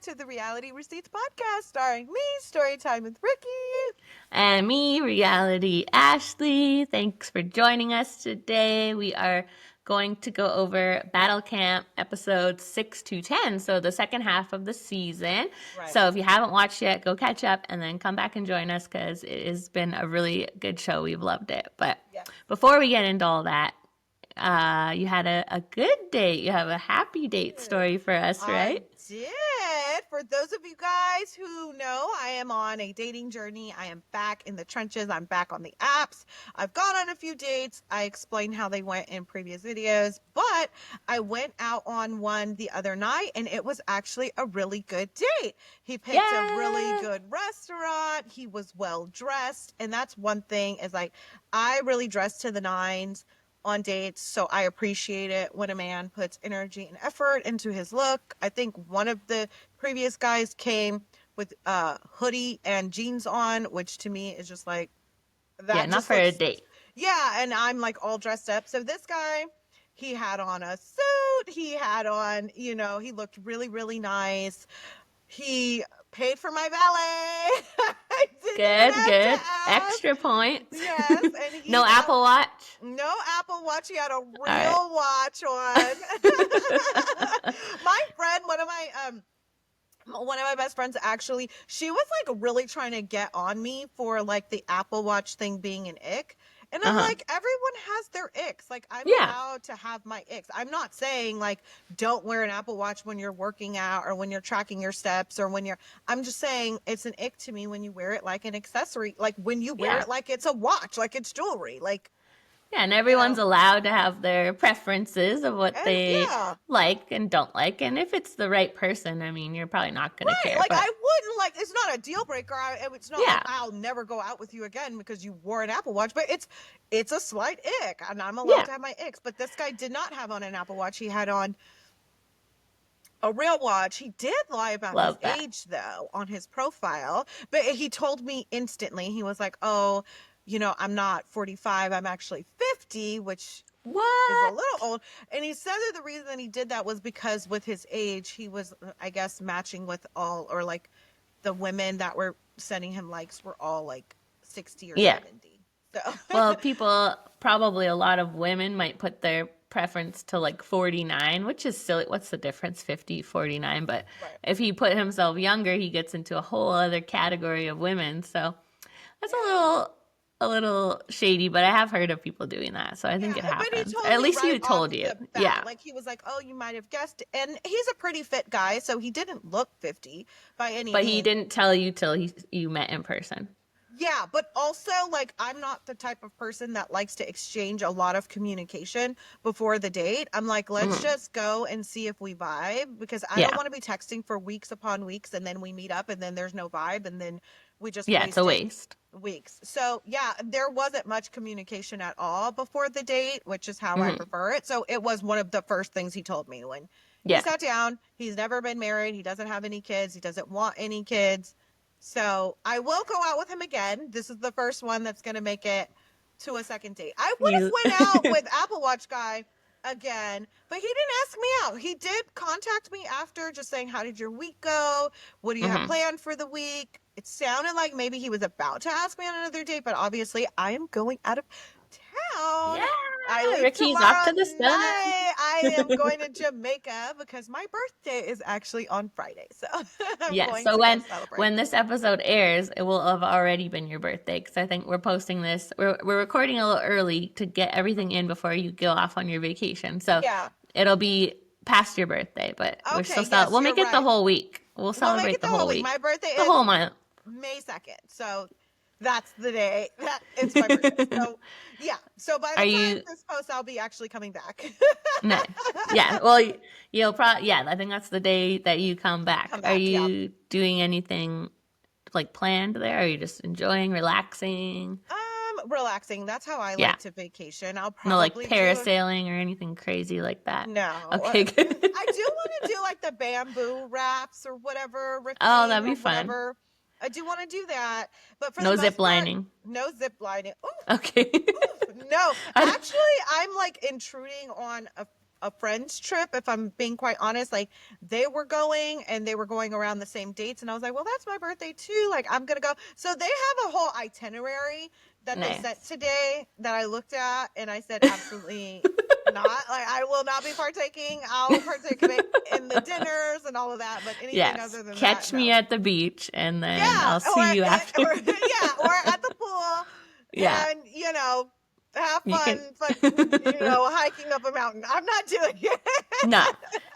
back to the Reality Receipts podcast starring me, Storytime with Ricky. And me, Reality Ashley. Thanks for joining us today. We are going to go over Battle Camp episodes 6 to 10, so the second half of the season. Right. So if you haven't watched yet, go catch up and then come back and join us because it has been a really good show. We've loved it. But Yes. before we get into all that, you had a good date. You have a happy date story for us, right? I did. For those of you guys who know, I am on a dating journey. I am back in the trenches. I'm back on the apps. I've gone on a few dates. I explained how they went in previous videos, but I went out on one the other night and it was actually a really good date. He picked a really good restaurant. He was well dressed. And that's one thing is like, I really dress to the nines on dates, so I appreciate it when a man puts energy and effort into his look. I think one of the previous guys came with a hoodie and jeans on, which to me is just like that. Yeah, not just for a date. Yeah, and I'm like all dressed up. So this guy, he had on a suit. He had on, he looked really, really nice. He paid for my valet. I didn't have Good. to ask. Extra points. Yes, and No Apple Watch. No Apple Watch. He had a real right. watch on. My friend, one of my best friends, actually, she was like really trying to get on me for like the Apple Watch thing being an ick. And I'm like, everyone has their icks. Like, I'm allowed to have my icks. I'm not saying like, don't wear an Apple Watch when you're working out or when you're tracking your steps or I'm just saying it's an ick to me when you wear it like an accessory, like when you wear it like it's a watch, like it's jewelry, like. Yeah, and everyone's allowed to have their preferences of what they like and don't like. And if it's the right person, I mean, you're probably not going to care. Like, I wouldn't, like, it's not a deal breaker. It's not like I'll never go out with you again because you wore an Apple Watch, but it's a slight ick, and I'm allowed to have my icks. But this guy did not have on an Apple Watch. He had on a real watch. He did lie about his age, though, on his profile, but he told me instantly. He was like, oh, I'm not 45, I'm actually 50, which is a little old. And he said that the reason that he did that was because with his age, he was, I guess, matching with all, or like the women that were sending him likes were all like 60 or 70. So. Well, probably a lot of women might put their preference to like 49, which is silly. What's the difference? 50, 49. But if he put himself younger, he gets into a whole other category of women. So that's a little shady, but I have heard of people doing that, so I think it happens. At least he told you. Yeah. Like, he was like, oh, you might have guessed. And he's a pretty fit guy, so he didn't look 50 by any means. But he didn't tell you till you met in person. Yeah, but also, like, I'm not the type of person that likes to exchange a lot of communication before the date. I'm like, let's just go and see if we vibe, because I don't want to be texting for weeks upon weeks, and then we meet up, and then there's no vibe, and then we just it's a waste. Weeks. So, yeah, there wasn't much communication at all before the date, which is how I prefer it. So it was one of the first things he told me when he sat down. He's never been married. He doesn't have any kids. He doesn't want any kids. So I will go out with him again. This is the first one that's going to make it to a second date. I would have went out with Apple Watch guy again, but he didn't ask me out. He did contact me after, just saying, how did your week go? What do you have planned for the week? It sounded like maybe he was about to ask me on another date, but obviously I am going out of town. Yeah, I leave Ricky's off to the sun. I am going to Jamaica because my birthday is actually on Friday. So so when this episode airs, it will have already been your birthday, because I think we're posting this. We're recording a little early to get everything in before you go off on your vacation. So it'll be past your birthday, but we're still we'll make it the whole week. We'll celebrate the whole week. My birthday is the whole month. May 2nd. So that's the day that it's my birthday. So so by the time this post, I'll be actually coming back. Nice. Yeah, well, you'll probably I think that's the day that you come back. Are you doing anything like planned there? Are you just enjoying, relaxing? Relaxing. That's how I like to vacation. I'll probably no like parasailing or anything crazy like that. No. Okay, good. I do want to do like the bamboo rafts or whatever. Oh, that'd be fun. Whatever. I do want to do that, but for no zip lining. No zip lining. Okay. No, actually, I'm like intruding on a friend's trip, if I'm being quite honest. Like, they were going and they were going around the same dates, and I was like, well, that's my birthday too. Like, I'm gonna go. So they have a whole itinerary that they sent Nice. today that I looked at, and I said, absolutely not. Like, I will not be partaking. I'll partake in the dinners and all of that, but anything Yes. other than that, Catch me no. at the beach and then Yeah, I'll see you after. yeah, or at the pool, Yeah. and have You fun, can. fucking, hiking up a mountain. I'm not doing it. No,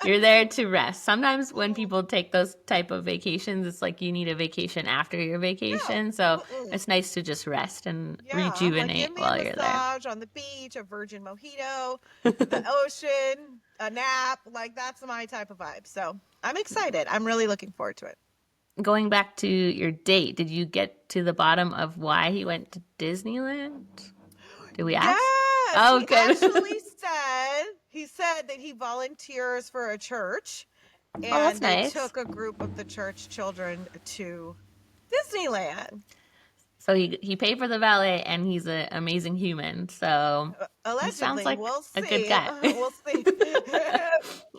you're there to rest. Sometimes when people take those type of vacations, it's like you need a vacation after your No. vacation. So Mm-mm. it's nice to just rest and Yeah, I'm like, give rejuvenate me a while you're there. massage on the beach, a virgin mojito, the ocean, a nap. Like, that's my type of vibe. So I'm excited. I'm really looking forward to it. Going back to your date, did you get to the bottom of why he went to Disneyland? Did we ask? Yes, Oh, he good. actually said that he volunteers for a church, Oh, that's and they nice. took a group of the church children to Disneyland. So he paid for the valet and he's an amazing human. So he sounds Allegedly, like we'll a good see. guy. We'll see.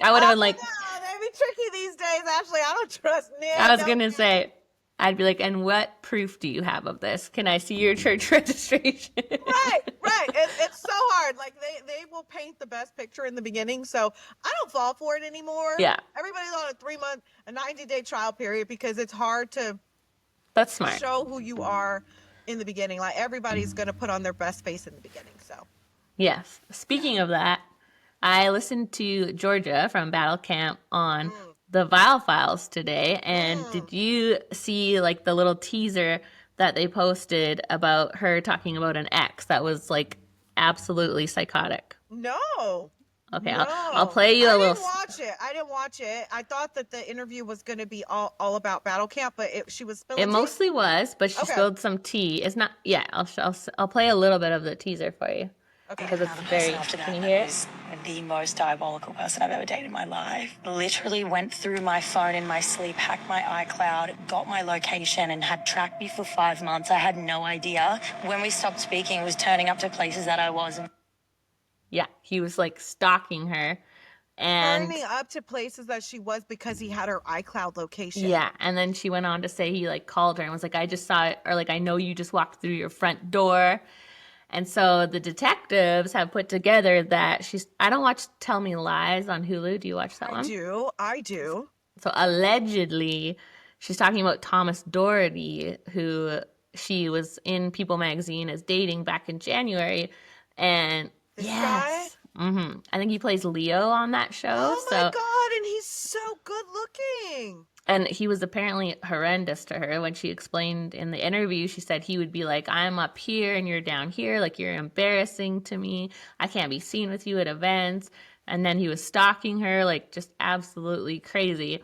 I would have I been like, don't know. They be tricky these days, Ashley. I don't trust I was no. gonna say, I'd be like, and what proof do you have of this? Can I see your church registration? Right, right. It's so hard. Like, they will paint the best picture in the beginning, so I don't fall for it anymore. Yeah, Everybody's on a 3-month, a 90-day trial period because it's hard to that's smart. show who you are in the beginning. Like, everybody's gonna put on their best face in the beginning. So Yes. Speaking of that, I listened to Georgia from Battle Camp on the Vile Files today, and did you see like the little teaser that they posted about her talking about an ex that was like absolutely psychotic? no. Okay, No, I'll play you a I little. didn't watch it. I didn't watch it. I thought that the interview was going to be all about Battle Camp, but she was spilling It tea? mostly was, but she Okay. spilled some tea. It's not. Yeah, I'll play a little bit of the teaser for you. Okay. Because it's Another very. person after that Can you hear it? was the most diabolical person I've ever dated in my life. Literally went through my phone in my sleep, hacked my iCloud, got my location, and had tracked me for 5 months. I had no idea. When we stopped speaking, it was turning up to places that I wasn't. Yeah, he was like stalking her, and Turning up to places that she was because he had her iCloud location. yeah, and then she went on to say he like called her and was like, "I just saw it," or like, "I know you just walked through your front door." And so the detectives have put together that she's. I don't watch Tell Me Lies on Hulu. Do you watch that one? I do. So allegedly, she's talking about Thomas Doherty, who she was in People magazine as dating back in January, and This yes, I think he plays Leo on that show. Oh my God, and he's so good looking. And he was apparently horrendous to her. When she explained in the interview, she said he would be like, "I'm up here and you're down here. Like, you're embarrassing to me. I can't be seen with you at events." And then he was stalking her, like, just absolutely crazy.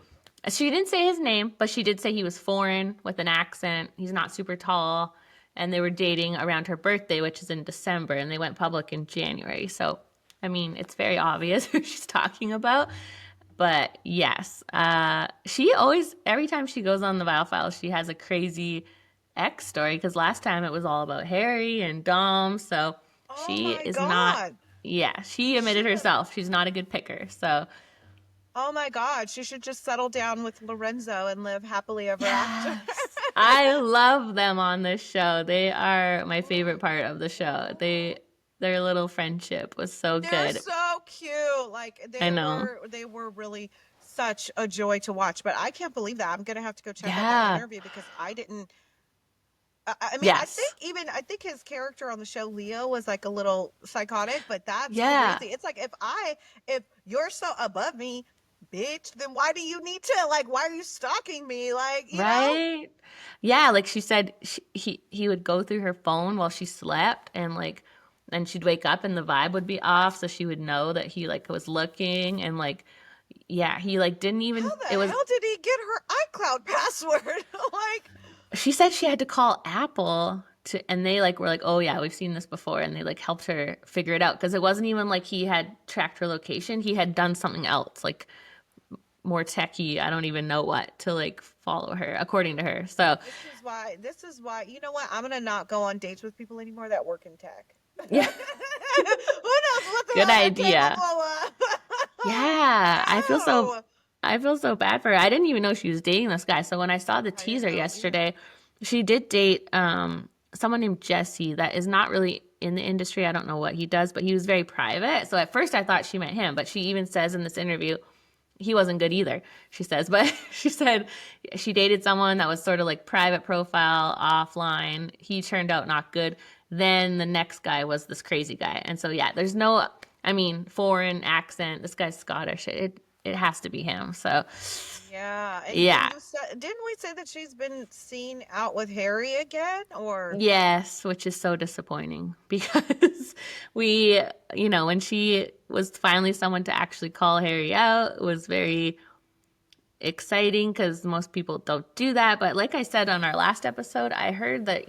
She didn't say his name, but she did say he was foreign with an accent. He's not super tall. And they were dating around her birthday, which is in December, and they went public in January. So, I mean, it's very obvious who she's talking about. But yes, she always, every time she goes on the Vile Files, she has a crazy ex story, because last time it was all about Harry and Dom. So she is not, yeah, she admitted herself she's not a good picker. So, oh my God, she should just settle down with Lorenzo and live happily ever after. I love them on this show. They are my favorite part of the show. Their little friendship was so They're good. so cute. Like, I know. they were really such a joy to watch. But I can't believe that. I'm gonna have to go check out that Yeah. interview because I didn't. I mean, Yes. I think his character on the show, Leo, was like a little psychotic. But that's Yeah. crazy. It's like, if you're so above me, bitch, then why do you need to, like, why are you stalking me? Like, you know? Right? Yeah, like she said, he would go through her phone while she slept, and like, and she'd wake up and the vibe would be off, so she would know that he like was looking, and like, yeah, he like didn't even. How the It was. hell did he get her iCloud password? Like, She said she had to call Apple to, and they like were like, "Oh yeah, we've seen this before," and they like helped her figure it out, because it wasn't even like he had tracked her location. He had done something else, like more techie, I don't even know what, to like follow her, according to her. So this is why, you know what? I'm gonna not go on dates with people anymore that work in tech. yeah, Who knows what good they're idea. capable of? Yeah, Oh, I feel so bad for her. I didn't even know she was dating this guy. So when I saw the I didn't teaser know either. yesterday, she did date someone named Jesse that is not really in the industry. I don't know what he does, but he was very private. So at first I thought she meant him, but she even says in this interview he wasn't good either, she says. But she said she dated someone that was sort of like private profile offline. He turned out not good. Then the next guy was this crazy guy. And so yeah, there's no, I mean, foreign accent. This guy's Scottish. It has to be him. So Yeah, and yeah. you said, didn't we say that she's been seen out with Harry again? Or Yes, which is so disappointing because we, when she was finally someone to actually call Harry out, it was very exciting because most people don't do that. But like I said on our last episode, I heard that,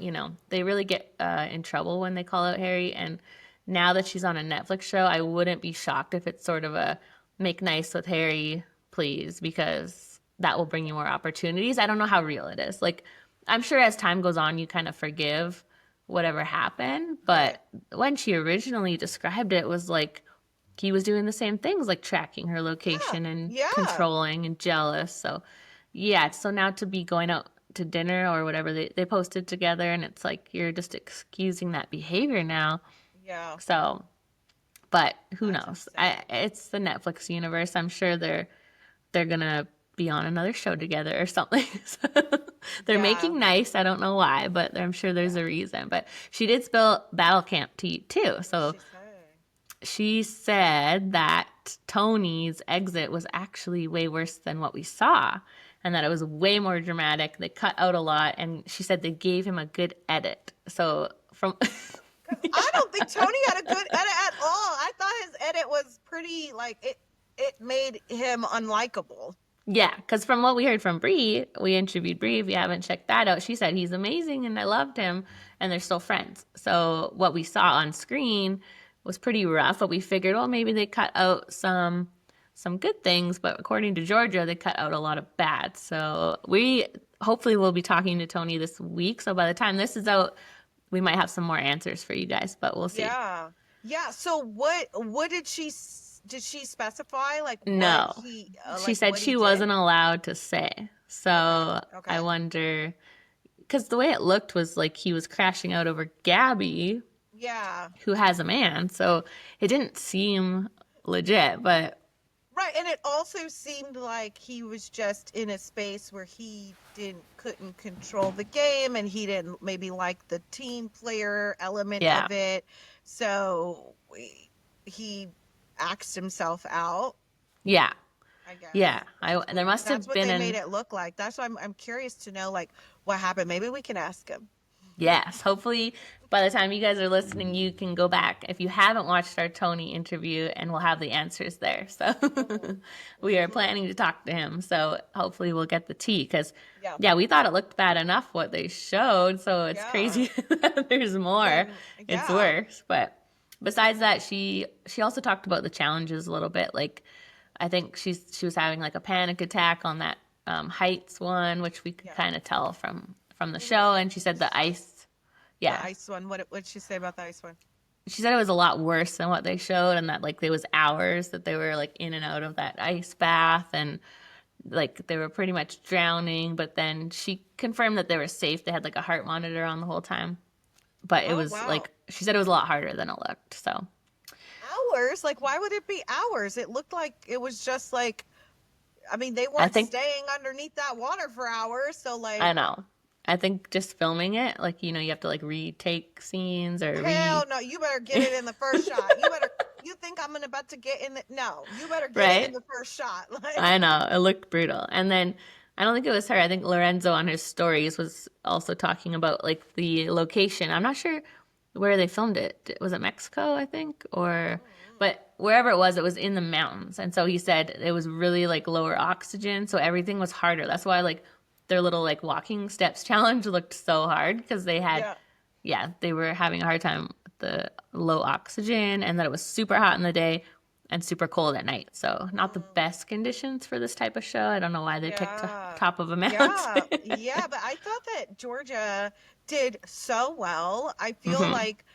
they really get in trouble when they call out Harry. And now that she's on a Netflix show, I wouldn't be shocked if it's sort of a make nice with Harry, please, because that will bring you more opportunities. I don't know how real it is. Like, I'm sure as time goes on, you kind of forgive whatever happened. right. But when she originally described it, it was like, he was doing the same things like tracking her Yeah. location and Yeah. controlling and jealous. So, yeah, so now to be going out to dinner or whatever they posted together, and it's like you're just excusing that behavior now. Yeah. So, but who That's knows? insane. It's the Netflix universe. I'm sure they're gonna be on another show together or something. So, they're Yeah. making nice. I don't know why, but I'm sure there's Yeah. a reason. But she did spill Battle Camp tea too. What did So she say? she said that Tony's exit was actually way worse than what we saw and that it was way more dramatic. They cut out a lot and she said they gave him a good edit. So from 'Cause I don't think Tony had a good edit at all. I thought his edit was pretty like it made him unlikable. yeah, because from what we heard from Bree, we interviewed Bree. If you haven't checked that out, she said he's amazing and I loved him, and they're still friends. So what we saw on screen was pretty rough, but we figured, well, maybe they cut out some good things, but according to Georgia, they cut out a lot of bad. So we hopefully will be talking to Tony this week. So by the time this is out, we might have some more answers for you guys, but we'll see. Yeah. Yeah. So what did she specify like what No, he she like said what he she did? wasn't allowed to say. Okay. So I Okay. wonder, because the way it looked was like he was crashing out over Gabby, Yeah. who has a man. So it didn't seem legit, but Right, and it also seemed like he was just in a space where he couldn't control the game and he didn't maybe like the team player element yeah, of it. So he axed himself out, yeah, I guess. yeah. There must That's have what been they made an it look like. That's why I'm curious to know like what happened. Maybe we can ask him. yes. Hopefully, by the time you guys are listening, you can go back if you haven't watched our Tony interview, and we'll have the answers there. So we are planning to talk to him. So hopefully, we'll get the tea because, Yeah. yeah, we thought it looked bad enough what they showed. So it's Yeah. crazy that there's more. It's Yeah. worse. But besides that, she also talked about the challenges a little bit. Like I think she was having like a panic attack on that heights one, which we could Yeah. kind of tell from the show. And she said the ice, The yeah, ice one. What did she say about the ice one? she said it was a lot worse than what they showed, and that like there was hours that they were like in and out of that ice bath, and like they were pretty much drowning. But then she confirmed that they were safe. They had like a heart monitor on the whole time, but it Oh, was wow. like she said it was a lot harder than it looked. So Hours? Like, why would it be hours? It looked like it was just like, I mean, they I weren't think staying underneath that water for hours. So, I like, know. I think just filming it, like you have to like retake scenes or hell no, you better get it in the first shot. You think I'm about to get in the, no, you better get it in right? the first shot. Like, I know it looked brutal. And then I don't think it was her. I think Lorenzo on his stories was also talking about like the location. I'm not sure where they filmed it. Was it Mexico, I think, or but wherever it was in the mountains. And so he said it was really like lower oxygen, so everything was harder. That's why like their little like walking steps challenge looked so hard because they had yeah. yeah, they were having a hard time with the low oxygen and that it was super hot in the day and super cold at night. So not the best conditions for this type of show. I don't know why they picked Yeah. top of a Yeah. mountain. Yeah. But I thought that Georgia did so well. I feel hmm like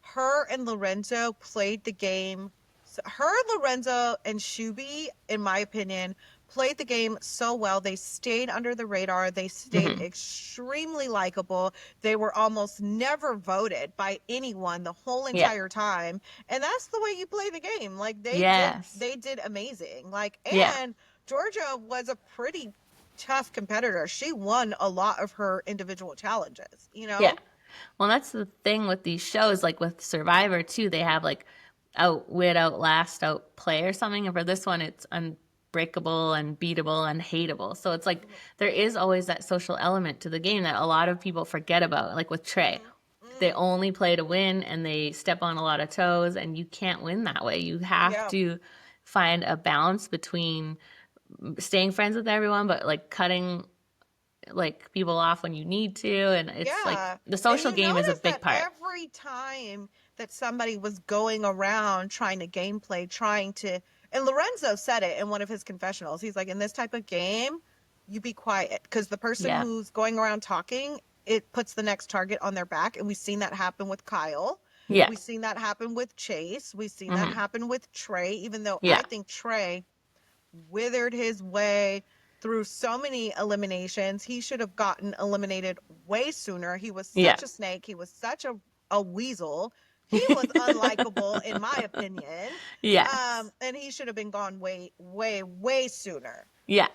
her and Lorenzo played the game So her, Lorenzo, and Shuby, in my opinion, played the game so well. They stayed under the radar. They stayed Hmm. extremely likable. They were almost never voted by anyone the whole Yeah. entire time. And that's the way you play the game. Like Yes. they did amazing. Like, Yeah. and Georgia was a pretty tough competitor. She won a lot of her individual challenges, you Yeah. know? Well, that's the thing with these shows, like with Survivor too, they have like outwit, outlast, outplay or something. And for this one, it's unbreakable, unbeatable, unhateable. So it's like there is always that social element to the game that a lot of people forget about. Like with Trey, they Mm, only play to win and they step on a lot of toes, and you can't win that way. You have yeah. to find a balance between staying friends with everyone, but like cutting like people off when you need to. And it's like Yeah. the And social you game is a notice big that part. every time that somebody was going around trying to gameplay, trying to, and Lorenzo said it in one of his confessionals. He's like, in this type of game, you be quiet because the person Yeah. who's going around talking, it puts the next target on their back. And we've seen that happen with Kyle. Yeah. We've seen that happen with Chase. We've seen that Hmm. happen with Trey, even though Yeah. I think Trey withered his way through so many eliminations. He should have gotten eliminated way sooner. He was Yeah. such a snake. He was such a weasel. He was unlikable, in my opinion. Yes. And he should have been gone way, way, way sooner. Yeah.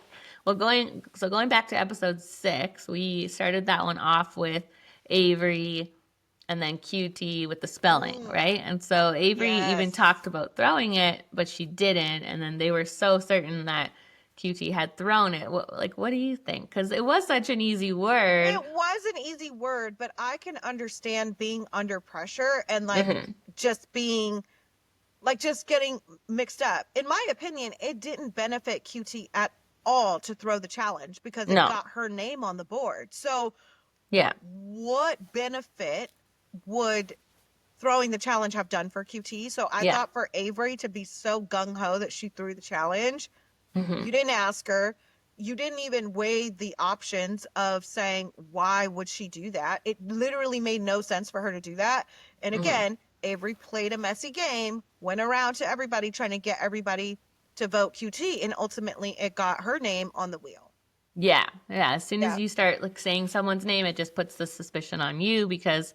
Well, going back to episode 6, we started that one off with Avery and then QT with the spelling, Mm, right? And so Avery even yes. talked about throwing it, but she didn't. And then they were so certain that QT had thrown it. What do you think? Because it was such an easy word. It was an easy word, but I can understand being under pressure and like Hmm. just being like just getting mixed up. In my opinion, it didn't benefit QT at all to throw the challenge because it No. got her name on the board. So, Yeah. what benefit would throwing the challenge have done for QT? So, I Yeah. thought for Avery to be so gung ho that she threw the challenge, Hmm. you didn't ask her. You didn't even weigh the options of saying, why would she do that? It literally made no sense for her to do that. And Hmm. again, Avery played a messy game, went around to everybody trying to get everybody to vote QT, and ultimately it got her name on the wheel. Yeah. Yeah. As soon as Yeah. you start like saying someone's name, it just puts the suspicion on you because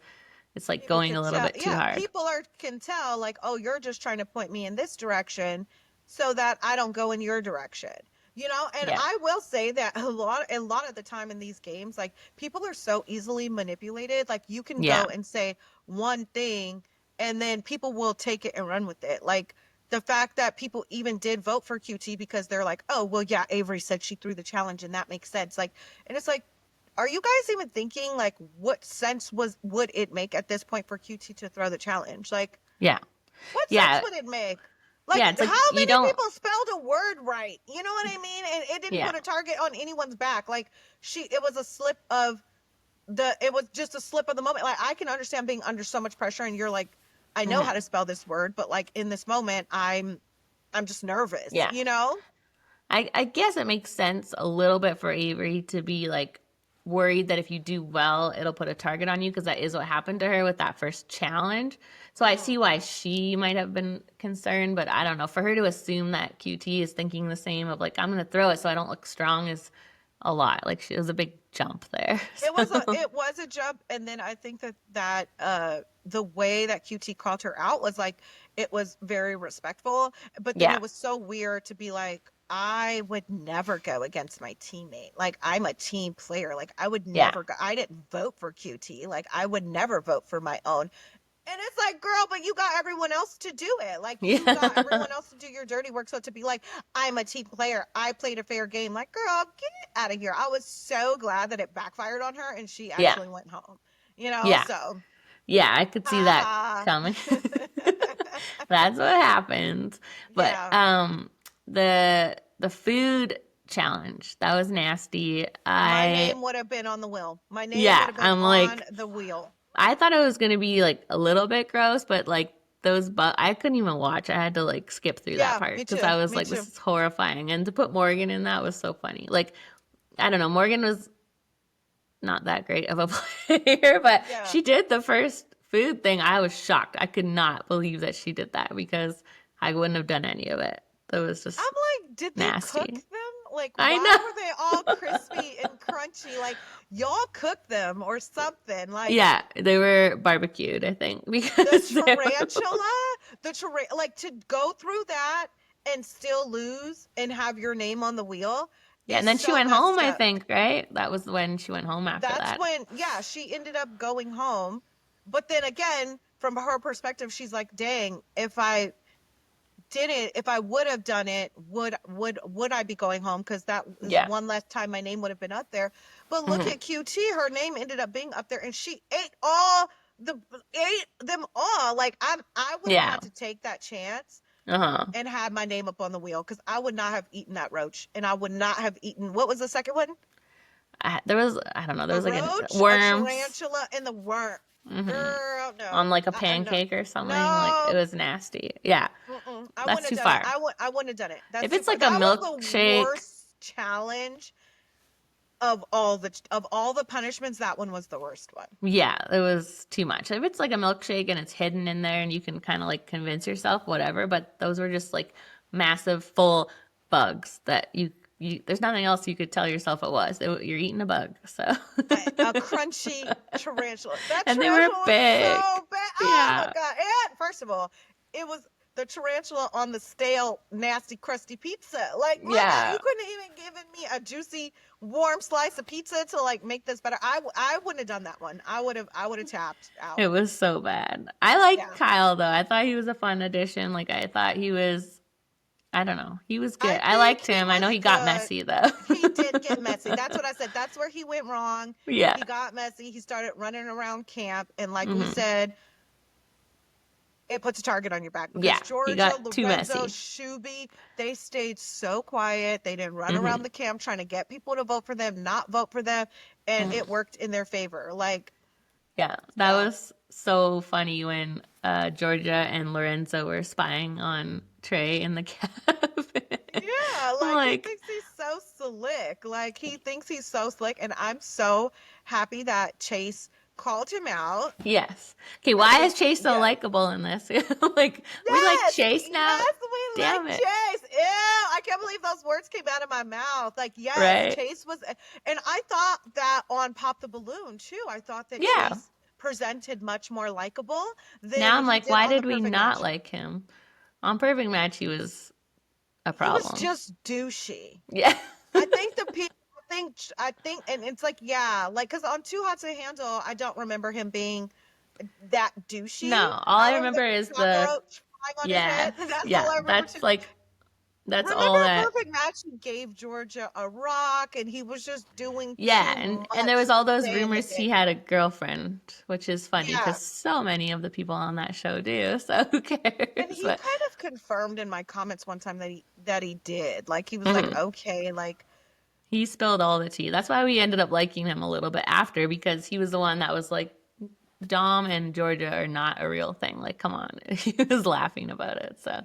it's like People going can a little tell, bit too yeah, hard. people can tell, like, oh, you're just trying to point me in this direction so that I don't go in your direction. And Yeah. I will say that a lot of the time in these games, like, people are so easily manipulated. Like, you can Yeah. go and say one thing and then people will take it and run with it. Like, the fact that people even did vote for QT because they're like, oh, well, yeah, Avery said she threw the challenge and that makes sense. Like, and it's like, are you guys even thinking, like, what sense would it make at this point for QT to throw the challenge? Like, Yeah. what sense Yeah. would it make? Like, Yeah. It's like how you many don't. people spelled a word right? You know what I mean? And it didn't Yeah. put a target on anyone's back. Like, it was a slip of it was just a slip of the moment. Like, I can understand being under so much pressure and you're like, I know how Hmm. to spell this word, but like in this moment, I'm just nervous, Yeah. you know? I guess it makes sense a little bit for Avery to be like worried that if you do well, it'll put a target on you because that is what happened to her with that first challenge. So I Mm. see why she might have been concerned, but I don't know. For her to assume that QT is thinking the same of like, I'm going to throw it so I don't look strong is a lot. Like she was a big jump there. So, It was a jump, and then I think that the way that QT called her out was like it was very respectful, but then yeah. it was so weird to be like, I would never go against my teammate. Like, I'm a team player. Like, I would Yeah. never go. I didn't vote for QT. Like, I would never vote for my own. And it's like, girl, but you got everyone else to do it. Like, you got Yeah. everyone else to do your dirty work. So to be like, I'm a team player, I played a fair game. Like, girl, get out of here. I was so glad that it backfired on her and she Yeah. actually went home. You know, Yeah. so Yeah. I could see that ha coming. ha. That's what happens. But Yeah, the food challenge, that was nasty. my name would have been on the wheel. My name would Yeah, have been I'm on like the wheel. I thought it was gonna be like a little bit gross, but like I couldn't even watch. I had to like skip through that Yeah, part me because too. I was Me like, too. this is horrifying. And to put Morgan in that was so funny. Like, I don't know, Morgan was not that great of a player, but Yeah. she did the first food thing. I was shocked. I could not believe that she did that because I wouldn't have done any of it. It was just I'm like, did they cook nasty. them? Like, I why know. were they all crispy and crunchy? Like, y'all cooked them or something. Like, Yeah, they were barbecued, I think, the because they were. like to go through that and still lose and have your name on the wheel Yeah, and is then she so went home, messed I up. think, right? That was when she went home after That's that. when, yeah, she ended up going home. But then again, from her perspective, she's like, dang, if I would have done it, would I be going home? Because that is Yeah. one less time my name would have been up there. But look hmm at QT, her name ended up being up there, and she ate them all. Like I would have Yeah. had to take that chance Uh-huh. and have my name up on the wheel because I would not have eaten that roach, and I would not have eaten, what was the second one? There was, I don't know, there A was like roach, a worms tarantula, and the worm. hmm Girl, on no, like a no, pancake or something. Like it no. was nasty. Yeah, I that's wouldn't too have done it. far. I wouldn't have done it. That's If too it's far. like a That was the milkshake, worst challenge of all the punishments. That one was the worst one. yeah, it was too much. If it's like a milkshake and it's hidden in there and you can kind of like convince yourself, whatever. But those were just like massive, full bugs that you there's nothing else you could tell yourself it was. You're eating a bug, so. A crunchy tarantula. That And they were tarantula was big. so bad. Oh my Yeah. god! And first of all, it was the tarantula on the stale, nasty, crusty pizza. Like, my god, Yeah. you couldn't even given me a juicy, warm slice of pizza to like make this better. I wouldn't have done that one. I would have tapped out. It was so bad. I like Yeah. Kyle though. I thought he was a fun addition. Like I thought he was, I don't know. He was good. I I think liked he him. I know was he got good. messy though. He did get messy. That's what I said. That's where he went wrong. Yeah. He got messy. He started running around camp, and like we hmm said, it puts a target on your back because Yeah. He Georgia, got too Lorenzo, messy. Shuby, they stayed so quiet. They didn't run hmm around the camp trying to get people to vote for them, not vote for them, and hmm it worked in their favor. Like, Yeah. That so was so funny when Georgia and Lorenzo were spying on Trey in the cabin. yeah, I'm like he like, thinks he's so slick. Like he thinks he's so slick, and I'm so happy that Chase called him out. yes. Okay, I why is think, Chase so yeah. likable in this? Like, we like Chase now? Yes, we Damn like it. Chase. Ew, I can't believe those words came out of my mouth. Like, yes, Right? Chase was, and I thought that on Pop the Balloon too. I thought that Yeah. Chase presented much more likable Now than I'm he like, did why on the did we Perfect not Match. like him? On Perfect Match, he was a He was problem. just douchey. Yeah. I think the people. I think, and it's like, yeah, like, because on Too Hot to Handle, I don't remember him being that douchey. No, all I I remember remember the is cockroach flying on his head. yes. That's all Yeah, I remember too. that's like, that's Remember all that. Perfect Match? He gave Georgia a rock, and he was just doing Yeah, too and there much was all to those stay in the rumors he game. had a girlfriend, which is funny Yeah, because so many of the people on that show do. So who and cares? he But kind of confirmed in my comments one time that he did. Like he was like, mhm. okay, like He spilled all the tea. That's why we ended up liking him a little bit after because he was the one that was like, Dom and Georgia are not a real thing. Like, come on. He was laughing about it. So,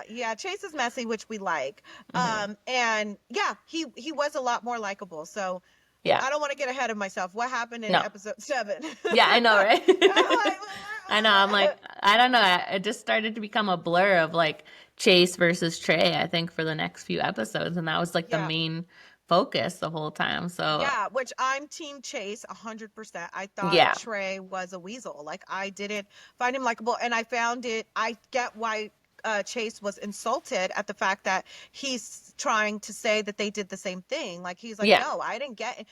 yeah. Chase is messy, which we like. mhm. And yeah, he was a lot more likable. So Yeah. I don't want to get ahead of myself. What happened in No. episode 7? Yeah, I know, right? I'm like, I know. I'm like, I don't know. It just started to become a blur of like Chase versus Trey, I think, for the next few episodes. And that was like the yeah. main focus the whole time. So, Yeah, which I'm team Chase 100%. I thought yeah. Trey was a weasel. Like I didn't find him likable, and I get why Chase was insulted at the fact that he's trying to say that they did the same thing. Like he's like, Yeah. no, I didn't get it.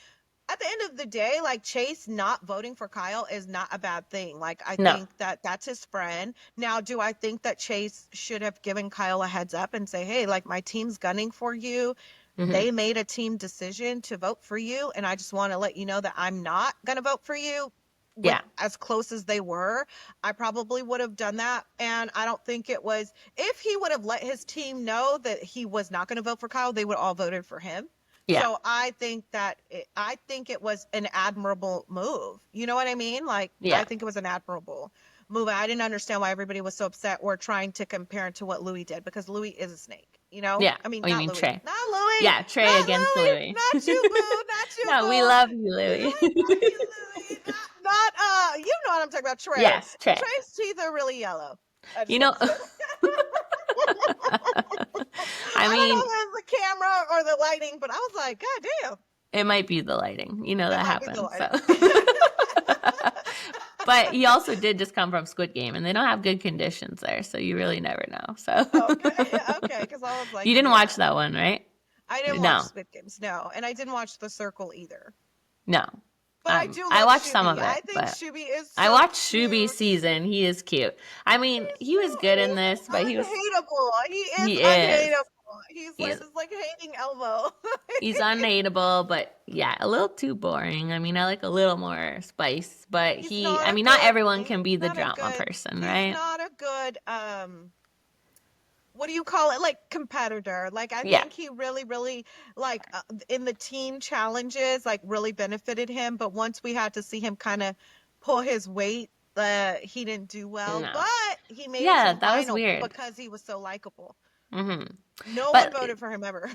At the end of the day, like Chase not voting for Kyle is not a bad thing. Like I No. think that that's his friend. Now, do I think that Chase should have given Kyle a heads up and say, hey, like my team's gunning for you. hmm They made a team decision to vote for you, and I just want to let you know that I'm not going to vote for you. With Yeah. as close as they were, I probably would have done that. And I don't think it was, if he would have let his team know that he was not going to vote for Kyle, they would all voted for him. Yeah. So I think it was an admirable move. You know what I mean? Like, Yeah. I think it was an admirable move. I didn't understand why everybody was so upset or trying to compare it to what Louis did, because Louis is a snake, you know? Yeah. I mean, Oh, you not mean Louis. Trey? Not Louis. Yeah, Trey Not against Louis. Louis. Not you, boo. Not you, No, boo. we love you, We Louis. love you, Louis. Not, you know what I'm talking about, Trey. Yes, Trey. Trey's teeth are really yellow. I just You know, want to say that. I I don't mean, know if it was the camera or the lighting, but I was like, God damn, it might be the lighting. You know it that might be the happens. lighting. So. But he also did just come from Squid Game, and they don't have good conditions there, so you really never know. So Okay, because I was like, you didn't watch yeah. that one, right? I didn't watch No, Squid Games, no, and I didn't watch The Circle either. no. But I do I love watched some Shuby. of it, I think but Shuby is I so watched Shuby's cute. season. He is cute. I mean, he was good in this, but He's unhateable. He is he is unhateable. He's he like is this like hating Elmo. he's unhateable, but yeah, a little too boring. I mean, I like a little more spice, but He's I not a mean, not good. everyone He's can be the not a drama good. person, He's right? not a good. What do you call it? Like competitor. Like I Yeah, think he really like in the team challenges like really benefited him. But once we had to see him kind of pull his weight, he didn't do well. no. But he made it to Yeah, the that was final weird. because he was so likable. hmm No one But voted for him ever.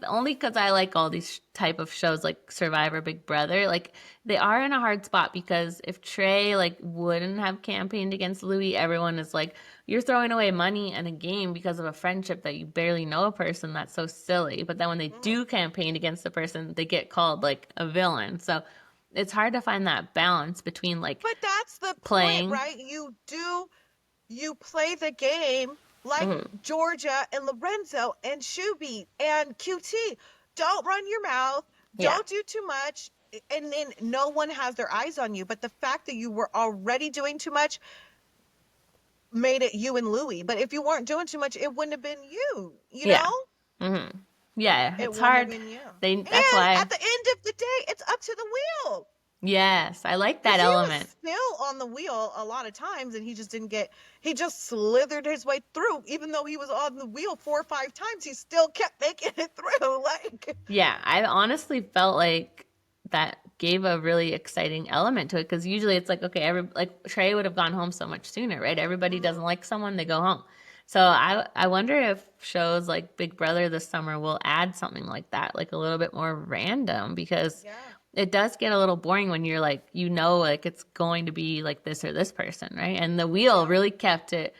only because I like all these type of shows like Survivor, Big Brother, like they are in a hard spot because if Trey like wouldn't have campaigned against Louis, everyone is like, you're throwing away money and a game because of a friendship that you barely know a person. That's so silly. But then when they Mhm. do campaign against the person, they get called like a villain. So it's hard to find that balance between like But that's the point, playing. right? You play the game like Mhm. Georgia and Lorenzo and Shuby and QT. Don't run your mouth. Yeah. Don't do too much. And then no one has their eyes on you. But the fact that you were already doing too much made it you and Louis. But if you weren't doing too much, it wouldn't have been you. You Yeah. know? hmm Yeah, It it's wouldn't have hard. been you. That's And why. at the end of the day, it's up to the wheel. Yes, I like that Because he was element. still on the wheel a lot of times and he just didn't get, he just slithered his way through. Even though he was on the wheel 4 or 5 times, he still kept making it through. Like, Yeah, I honestly felt like that gave a really exciting element to it because usually it's like, okay, like Trey would have gone home so much sooner, right? Everybody doesn't like someone, they go home. So I wonder if shows like Big Brother this summer will add something like that, like a little bit more random because yeah. it does get a little boring when you're like, like it's going to be like this or this person, right? And the wheel really kept it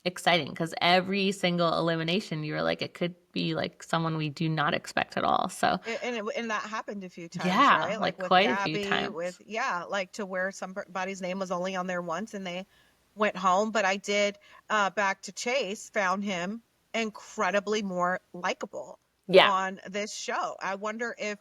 exciting because every single elimination you were like, it could be like someone we do not expect at all. So And that happened a few times, yeah, right? like Like with quite a few Gabby, times. like to where somebody's name was only on there once and they went home. But I did, back to Chase, found him incredibly more likable Yeah. on this show. I wonder if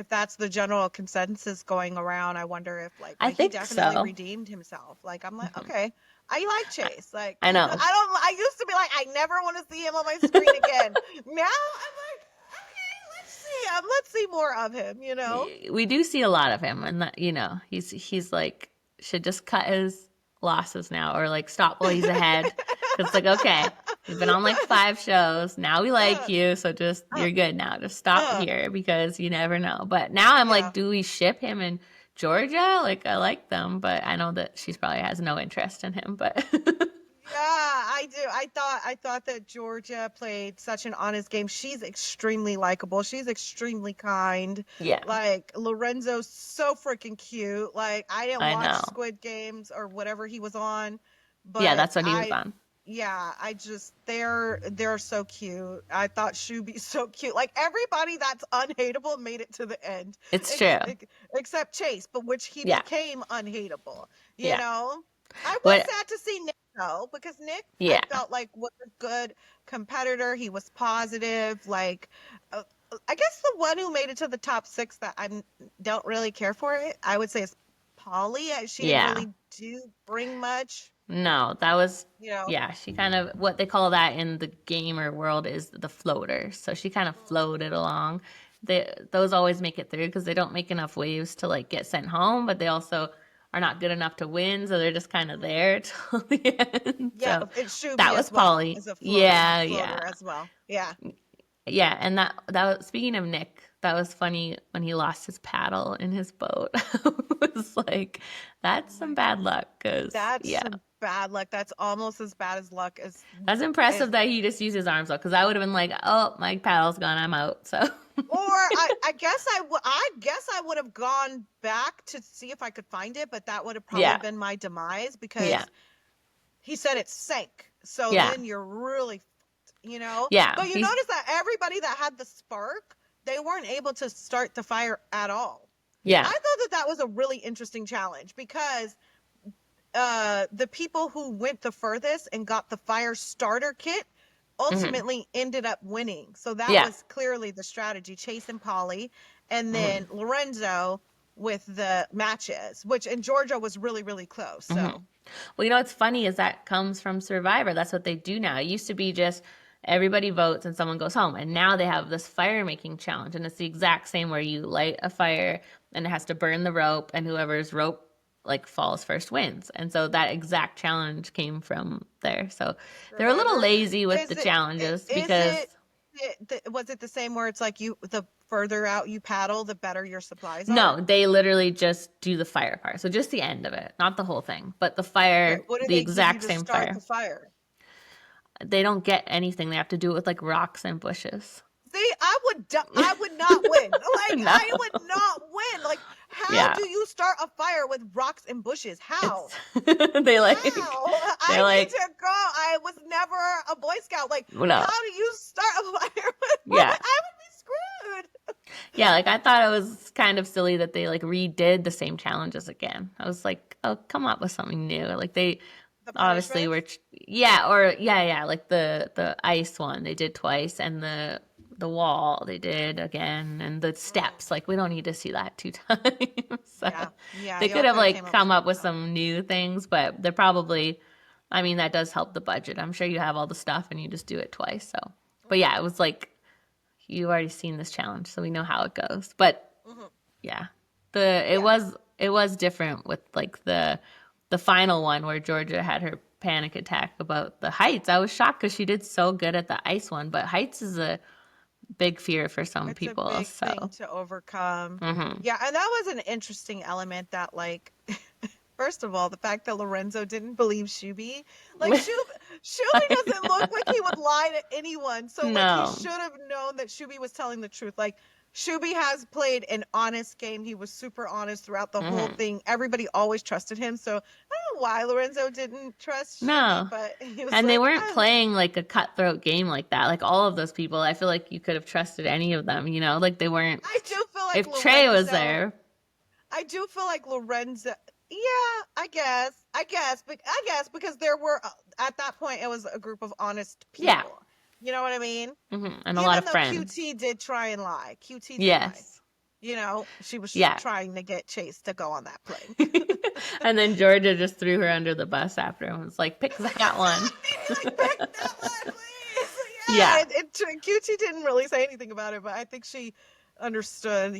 that's the general consensus going around. I wonder if like, I but he think definitely so. redeemed himself. Like I'm like, okay, I like Chase. Like I know. I used to be like, I never want to see him on my screen again. Now I'm like, okay, let's see him. Let's see more of him, you know? We do see a lot of him and that, he's like should just cut his losses now or like stop while he's ahead. 'Cause it's like, okay, you've been on like 5 shows. Now we like Uh, you, so just uh, you're good now. Just stop uh, here because you never know. But now I'm yeah. like, do we ship him in Georgia? Like I like them, but I know that she's probably has no interest in him. But Yeah, I do. I thought that Georgia played such an honest game. She's extremely likable. She's extremely kind. yeah, Like Lorenzo's so freaking cute. Like I didn't I watch know. Squid Games or whatever he was on, Yeah, but that's what he was on. yeah, I just they're so cute. I thought Shuby's so cute. Like everybody that's unhateable made it to the end, It's true. except Chase, but which he Yeah, became unhateable. You yeah. know, I was What? sad to see Nick though because Nick I Yeah, felt like was a good competitor. He was positive. Like I guess the one who made it to the top 6 that don't really care for it, I would say is Polly. She didn't yeah. really do bring much. No, that was, You know. yeah, she kind of, what they call that in the gamer world is the floater. So she kind of floated along. Those always make it through because they don't make enough waves to like get sent home, but they also are not good enough to win. So they're just kind of there till the end. Yeah, So it should that be was as well Polly. as a Yeah, floater yeah. as well. Yeah. Yeah, and that was speaking of Nick, that was funny when he lost his paddle in his boat. It was like that's some bad luck because That's yeah. some bad luck. That's almost as bad as luck as That's impressive that he just used his arms up because I would have been like, oh, my paddle's gone, I'm out. So or I guess I would have gone back to see if I could find it, but that would have probably yeah, been my demise because yeah, he said it sank. So Yeah. then you're really, Yeah. But you notice that everybody that had the spark, they weren't able to start the fire at all. Yeah. I thought that was a really interesting challenge because the people who went the furthest and got the fire starter kit ultimately ended up winning. So that Yeah. was clearly the strategy. Chase and Polly, and then Lorenzo with the matches, which in Georgia was really, really close. So Well, what's funny is that comes from Survivor. That's what they do now. It used to be just everybody votes and someone goes home. And now they have this fire making challenge. And it's the exact same where you light a fire and it has to burn the rope, and whoever's rope like falls first wins. And so that exact challenge came from there. So they're a little Survivor. lazy with Is the it- challenges is because was it the same where it's like the further out you paddle, the better your supplies are? no, they literally just do the fire part. So just the end of it, not the whole thing, but the fire, Okay, what do the they give you exact to same start fire. the fire? They don't get anything. They have to do it with like rocks and bushes. See, I would not win. Like No. I would not win. Like how Yeah. do you start a fire with rocks and bushes? How? They like How? they're I like need to go. I was never a Boy Scout. Like no. how do you start a fire with Yeah. I would be screwed. Yeah, like I thought it was kind of silly that they like redid the same challenges again. I was like, oh, come up with something new. Like they The obviously were yeah, like the ice one they did twice, and the wall they did again, and the steps. Like we don't need to see that 2 times. So Yeah. they y'all could have coulda like came come up with something some new things, but they're probably, I mean, that does help the budget. I'm sure you have all the stuff and you just do it twice. So, but yeah, it was like you've already seen this challenge, so we know how it goes. But yeah, it was different with like the final one where Georgia had her panic attack about the heights. I was shocked because she did so good at the ice one, but heights is a big fear for some It's people. a big So thing to overcome. Mhm. Yeah, and that was an interesting element that like first of all, the fact that Lorenzo didn't believe Shuby. Like Shuby doesn't look like he would lie to anyone. So like No. he should have known that Shuby was telling the truth. Like Shuby has played an honest game. He was super honest throughout the whole thing. Everybody always trusted him. So I don't know why Lorenzo didn't trust No. Shuby, but he was And they like, weren't playing like a cutthroat game like that. Like all of those people, I feel like you could have trusted any of them, like they weren't. I do feel like If Trey was Lorenzo- there, I do feel like Lorenzo. Yeah, I guess because there were at that point it was a group of honest people. Yeah. You know what I mean? and a lot of Even though friends. QT did try and lie. QT did lie. Yes. She was Yeah. trying to get Chase to go on that plane. And then Georgia just threw her under the bus after and was like, pick that one. Pick that one, please. Yeah. QT didn't really say anything about it, but I think she understood,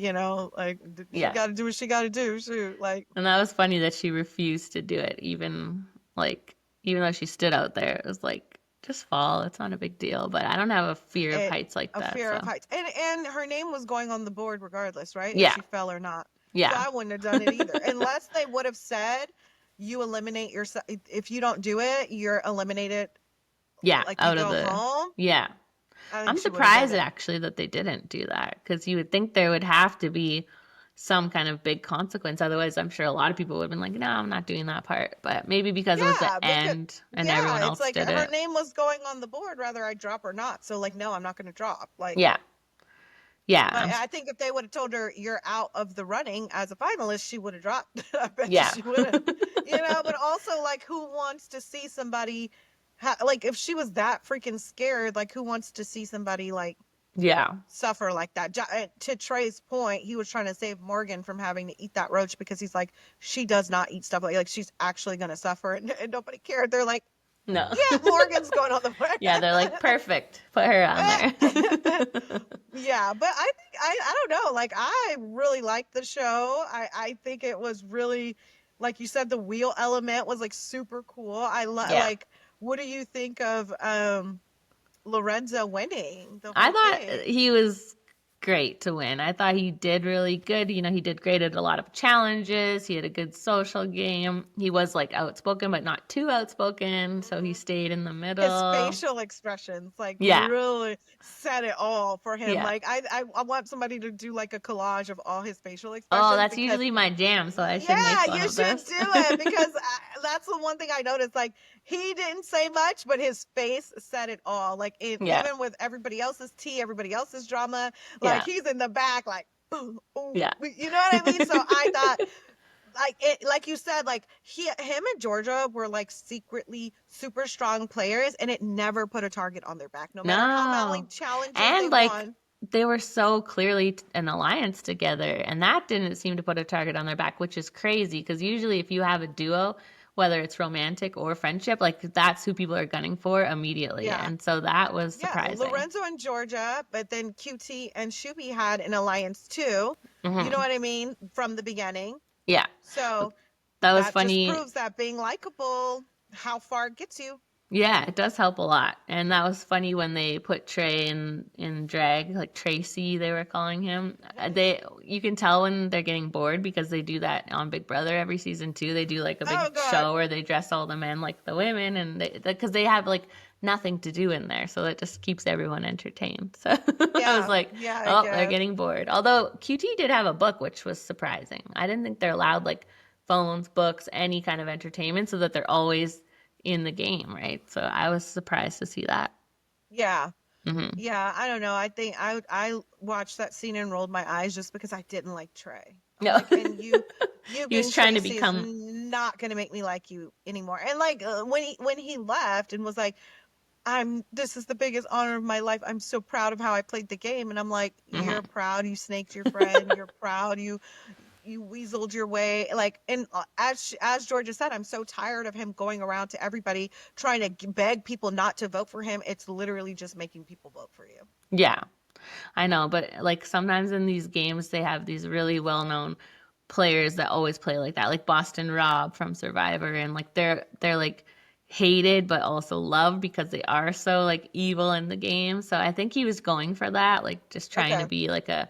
like she Yeah. got to do what she got to do. Shoot, like And that was funny that she refused to do it, even though she stood out there. It was like, just fall. It's not a big deal. But I don't have a fear of heights like that. A fear of so. heights, and her name was going on the board regardless, right? Yeah. If she fell or not. Yeah. So I wouldn't have done it either, unless they would have said, "You eliminate yourself. If you don't do it, you're eliminated." Yeah. Like out you of go the. home. Yeah. I think I'm she would've surprised did it. actually that they didn't do that, because you would think there would have to be some kind of big consequence. Otherwise, I'm sure a lot of people would have been like, no, I'm not doing that part. But maybe because it was Yeah, the because- end and everyone else it's like did her it. name was going on the board, whether I drop or not. So like, no, I'm not going to drop. Like, Yeah. Yeah. But I think if they would have told her you're out of the running as a finalist, she would have dropped. I bet you Yeah. she would have. But also like, who wants to see somebody? Like, if she was that freaking scared, like, who wants to see somebody like Yeah. suffer like that? To Trey's point, he was trying to save Morgan from having to eat that roach because he's like, she does not eat stuff like she's actually gonna suffer, and nobody cared. They're like, No. yeah, Morgan's going on the board. Yeah, they're like, perfect. Put her on there. Yeah, but I think I don't know. Like, I really liked the show. I think it was really, like you said, the wheel element was like super cool. I Yeah. like. What do you think of Lorenzo winning? The I whole thought thing? he was great to win. I thought he did really good. He did great at a lot of challenges. He had a good social game. He was like outspoken, but not too outspoken. So he stayed in the His middle. facial expressions, like, Yeah. really said it all for him. Yeah. Like, I want somebody to do like a collage of all his facial expressions. Oh, that's because- usually my jam. So I should yeah, make one you of should those. do it because that's the one thing I noticed. Like, he didn't say much, but his face said it all. Like, Yeah. even with everybody else's tea, everybody else's drama, like Yeah. he's in the back, like, ooh, Yeah. you know what I mean? So I thought, like it, like you said, like him and Georgia were like secretly super strong players, and it never put a target on their back, no matter how many No. challenges they And like won. they were so clearly an alliance together, and that didn't seem to put a target on their back, which is crazy because usually if you have a duo, whether it's romantic or friendship, like that's who people are gunning for immediately. Yeah. And so that was Yeah, surprising. Lorenzo and Georgia, but then QT and Shuby had an alliance too. You know Hmm. what I mean? From the beginning. Yeah. So That was that just funny. proves that being likable, how far it gets you. Yeah, it does help a lot. And that was funny when they put Trey in drag, like Tracy they were calling him. They you can tell when they're getting bored because they do that on Big Brother every season too. They do like a big Oh God. show where they dress all the men like the women and they because they have like nothing to do in there, so it just keeps everyone entertained. So I was Yeah. like, Yeah, I oh, they're guess. getting bored. Although QT did have a book, which was surprising. I didn't think they're allowed like phones, books, any kind of entertainment, so that they're always in the game, right? So I was surprised to see that. Yeah. Hmm. Yeah, I don't know. I think I watched that scene and rolled my eyes just because I didn't like Trey. I'm No, like, and you he was being trying to Tracy is become. not gonna make me like you anymore. And like when he left and was like, this is the biggest honor of my life. I'm so proud of how I played the game. And I'm like, you're Hmm. proud you snaked your friend. You're proud you weaseled your way. Like, and as Georgia said, I'm so tired of him going around to everybody trying to beg people not to vote for him. It's literally just making people vote for you. Yeah, I know, but like sometimes in these games they have these really well-known players that always play like that, like Boston Rob from Survivor, and like they're like hated but also loved because they are so like evil in the game. So I think he was going for that, like just trying to Okay. be like a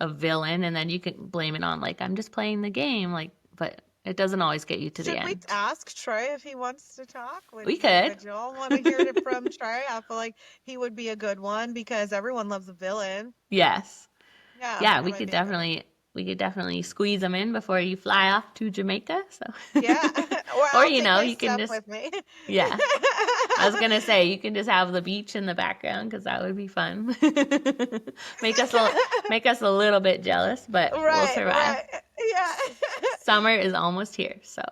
villain, and then you can blame it on like I'm just playing the game, like, but it doesn't always get you to the Should we end. ask Trey if he wants to talk? We could. Would y'all want to hear it from Trey? I feel like he would be a good one because everyone loves a villain. Yes. Yeah, Yeah, that might be a good one. we could definitely squeeze them in before you fly off to Jamaica. So, Yeah, or or I'll take my you can stuff just with me. yeah. I was gonna say you can just have the beach in the background because that would be fun. Make us a little bit jealous, but we'll Right, survive. right. Yeah. Summer is almost here, so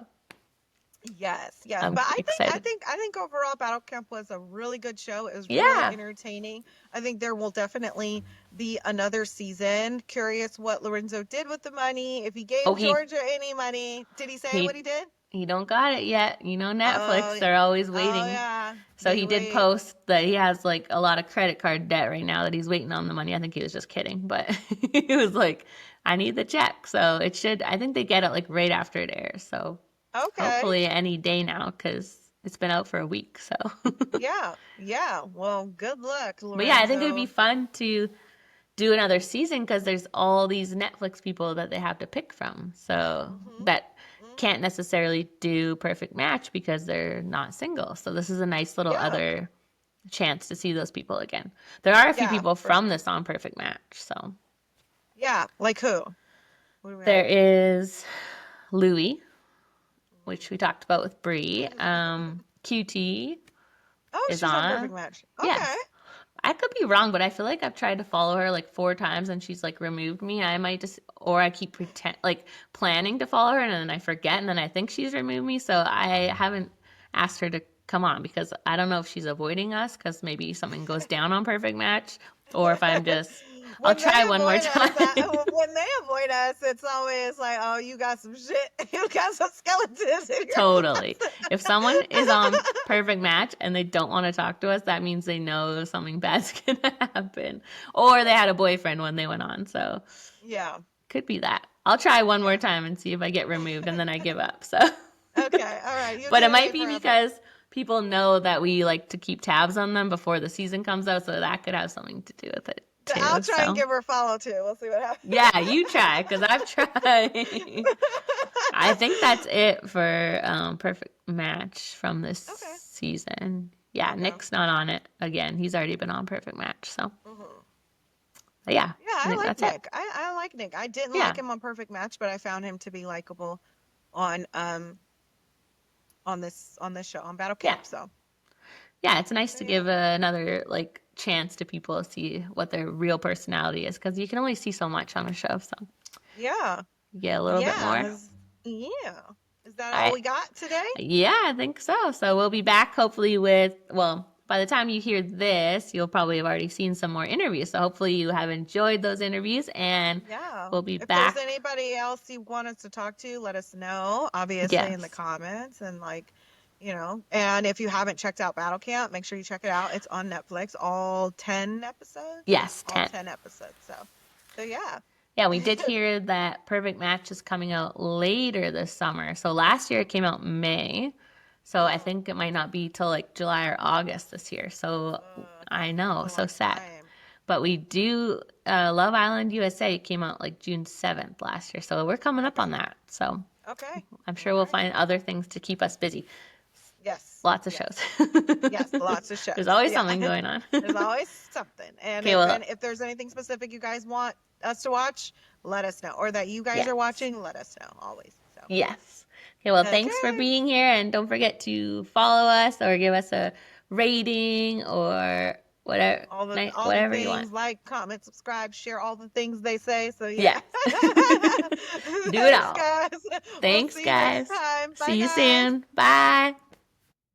Yes, yes. I'm But excited. I think overall Battle Camp was a really good show. It was really Yeah. entertaining. I think there will definitely be another season. Curious what Lorenzo did with the money, if he Oh, gave Georgia any money. Did he say what he he did? he don't got it yet. You know, Oh, Netflix, they're always oh waiting. yeah. So They he did wait. post that he has like a lot of credit card debt right now that he's waiting on the money. I think he was just kidding, but he was like, I need the check. So it should, I think they get it like right after it airs. So Okay. hopefully any day now because it's been out for a week. So, Yeah. Yeah. Well, good luck, but yeah, I think it would be Lorenzo. fun to do another season because there's all these Netflix people that they have to pick from. So Mhm. that Mhm. can't necessarily do Perfect Match because they're not single. So this is a nice little Yeah. other chance to see those people again. There are a few Yeah, people for from sure. this on Perfect Match. So Yeah, like who? What do we have? there is Louie, which we talked about with Bree. QT Oh, is she's on Perfect on. Match. Okay. Yes. I could be wrong, but I feel like I've tried to follow her like 4 times and she's like removed me. I might just, or I keep planning to follow her and then I forget and then I think she's removed me. So I haven't asked her to come on because I don't know if she's avoiding us because maybe something goes down on Perfect Match or if I'm just, I'll When they try one more avoid us, time. when they avoid us, it's always like, oh, you got some shit. You got some skeletons in your Totally. If someone is on closet. Perfect Match and they don't want to talk to us, that means they know something bad's gonna happen. Or they had a boyfriend when they went on. So Yeah. could be that. I'll try one more Yeah. time and see if I get removed and then I give up. So Okay. All right. You but get it might away be forever. because people know that we like to keep tabs on them before the season comes out, so that could have something to do with it I'll too. try and So give her a follow too. We'll see what happens. yeah, you try because I've tried. I think that's it for Perfect Match from this Okay. season. Yeah, Okay. Nick's not on it again. He's already been on Perfect Match. So, Mhm. but yeah, Yeah, I I think like that's it. Nick. I like Nick. I didn't Yeah. like him on Perfect Match, but I found him to be likable on on this show on Battle Yeah. Camp. So Yeah, it's nice to yeah. give another like chance to people to see what their real personality is, because you can only see so much on a show. So Yeah. you get a little bit more. Yeah. Is that All all right. we got today? Yeah, I think so. So we'll be back hopefully with, well, by the time you hear this, you'll probably have already seen some more interviews. So hopefully you have enjoyed those interviews, and Yeah. we'll be If back. there's anybody else you want us to talk to, let us know, obviously, in the Yes. comments. And, like, you know, and if you haven't checked out Battle Camp, make sure you check it out. It's on Netflix, all 10 episodes. Yes, All 10. 10 episodes. So yeah. Yeah, we did hear that Perfect Match is coming out later this summer. So last year it came out May. So I think it might not be till like July or August this year. So I know, a so long sad. time. But we do, Love Island USA came out like June 7th last year. So we're coming up on that. So Okay. I'm sure we'll find other things to keep us busy. Yes. Lots of Yes. shows. Yes, lots of shows. There's always Yeah. something going on. There's always something. And, Okay, well- and if there's anything specific you guys want us to watch, let us know. Or that you guys Yes. are watching, let us know. Always. So. Yes. Okay, well, thanks for Okay. being here, and don't forget to follow us or give us a rating or whatever, All the whatever things, you want. like, comment, subscribe, share all the things they say. So Yeah. Do Do it all. Guys. Thanks, we'll see guys. You next time. Bye, See you guys. soon. Bye.